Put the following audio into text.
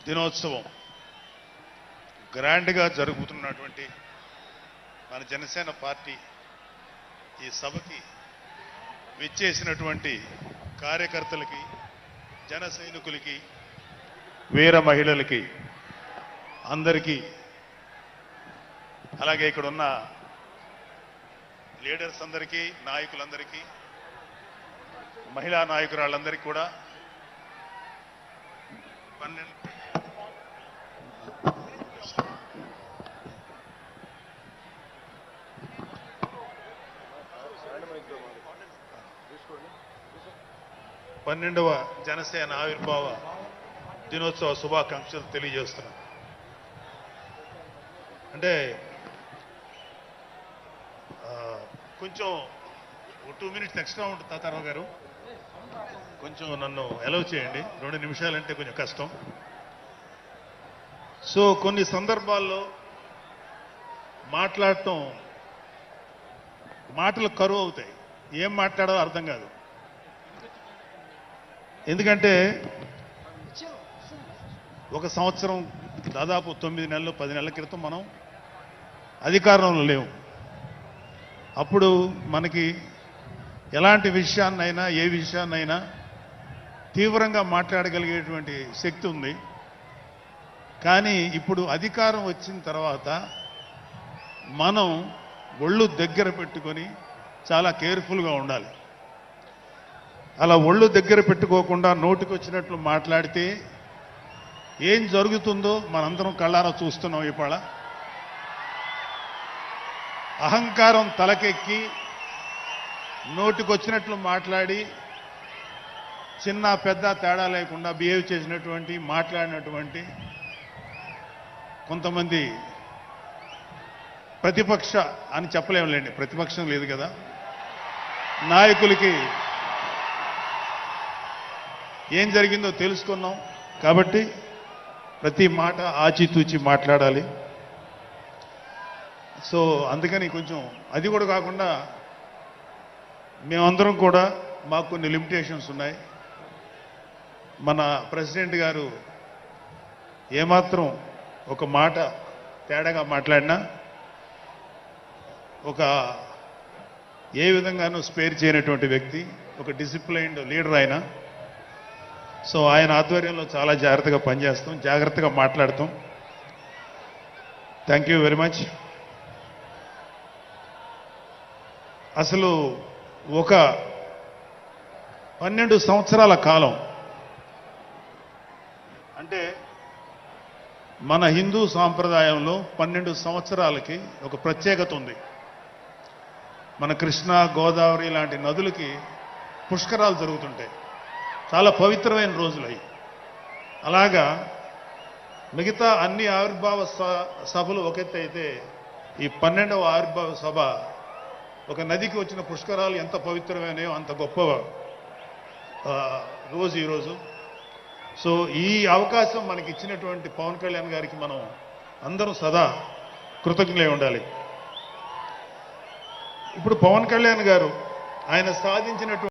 దినోత్సవం గ్రాండ్గా జరుగుతున్నటువంటి మన జనసేన పార్టీ ఈ సభకి విచ్చేసినటువంటి కార్యకర్తలకి, జన సైనికులకి, వీర మహిళలకి అందరికీ, అలాగే ఇక్కడ ఉన్న లీడర్స్ అందరికీ, నాయకులందరికీ, మహిళా నాయకురాళ్ళందరికీ కూడా 12వ జనసేన ఆవిర్భావ దినోత్సవ శుభాకాంక్షలు తెలియజేస్తున్నాం. అంటే కొంచెం 2 minutes ఎక్స్ట్రా ఉంటుంది తాతారావు గారు, కొంచెం నన్ను అలౌ చేయండి. 2 నిమిషాలంటే కొంచెం కష్టం. సో కొన్ని సందర్భాల్లో మాట్లాడటం మాటలు కరువు అవుతాయి, ఏం మాట్లాడాలో అర్థం కాదు. ఎందుకంటే ఒక సంవత్సరం దాదాపు 9 నెలలు 10 నెలల క్రితం మనం అధికారంలో లేవు. అప్పుడు మనకి ఎలాంటి విషయాన్నైనా, ఏ విషయాన్నైనా తీవ్రంగా మాట్లాడగలిగేటువంటి శక్తి ఉంది. కానీ ఇప్పుడు అధికారం వచ్చిన తర్వాత మనం ఒళ్ళు దగ్గర పెట్టుకొని చాలా కేర్ఫుల్గా ఉండాలి. అలా ఒళ్ళు దగ్గర పెట్టుకోకుండా నోటికి వచ్చినట్లు మాట్లాడితే ఏం జరుగుతుందో మనందరం కళ్ళారా చూస్తున్నాం. ఇవాళ అహంకారం తలకెక్కి నోటికొచ్చినట్లు మాట్లాడి చిన్న పెద్ద తేడా లేకుండా బిహేవ్ చేసినటువంటి, మాట్లాడినటువంటి కొంతమంది ప్రతిపక్ష అని చెప్పలేములేండి, ప్రతిపక్షం లేదు కదా, నాయకులకి ఏం జరిగిందో తెలుసుకున్నాం. కాబట్టి ప్రతి మాట ఆచితూచి మాట్లాడాలి. సో అందుకని కొంచెం అది కూడా కాకుండా మేమందరం కూడా మాకు కొన్ని లిమిటేషన్స్ ఉన్నాయి. మన ప్రెసిడెంట్ గారు ఏమాత్రం ఒక మాట తేడాగా మాట్లాడినా ఒక ఏ విధంగానూ స్పేర్ చేయనటువంటి వ్యక్తి, ఒక డిసిప్లైన్డ్ లీడర్ ఆయన. సో ఆయన ఆధ్వర్యంలో చాలా జాగ్రత్తగా పనిచేస్తాం, జాగ్రత్తగా మాట్లాడతాం. Thank you very much. అసలు ఒక 12 సంవత్సరాల కాలం అంటే మన హిందూ సాంప్రదాయంలో 12 సంవత్సరాలకి ఒక ప్రత్యేకత ఉంది. మన కృష్ణ, గోదావరి లాంటి నదులకి పుష్కరాలు జరుగుతుంటాయి, చాలా పవిత్రమైన రోజులు అవి. అలాగా మిగతా అన్ని ఆవిర్భావ సభలు ఒక ఎత్తు అయితే ఈ 12వ ఆవిర్భావ సభ ఒక నదికి వచ్చిన పుష్కరాలు ఎంత పవిత్రమైనయో అంత గొప్ప రోజు ఈరోజు. సో ఈ అవకాశం మనకి ఇచ్చినటువంటి పవన్ కళ్యాణ్ గారికి మనం అందరం సదా కృతజ్ఞులై ఉండాలి. ఇప్పుడు పవన్ కళ్యాణ్ గారు ఆయన సాధించినటువంటి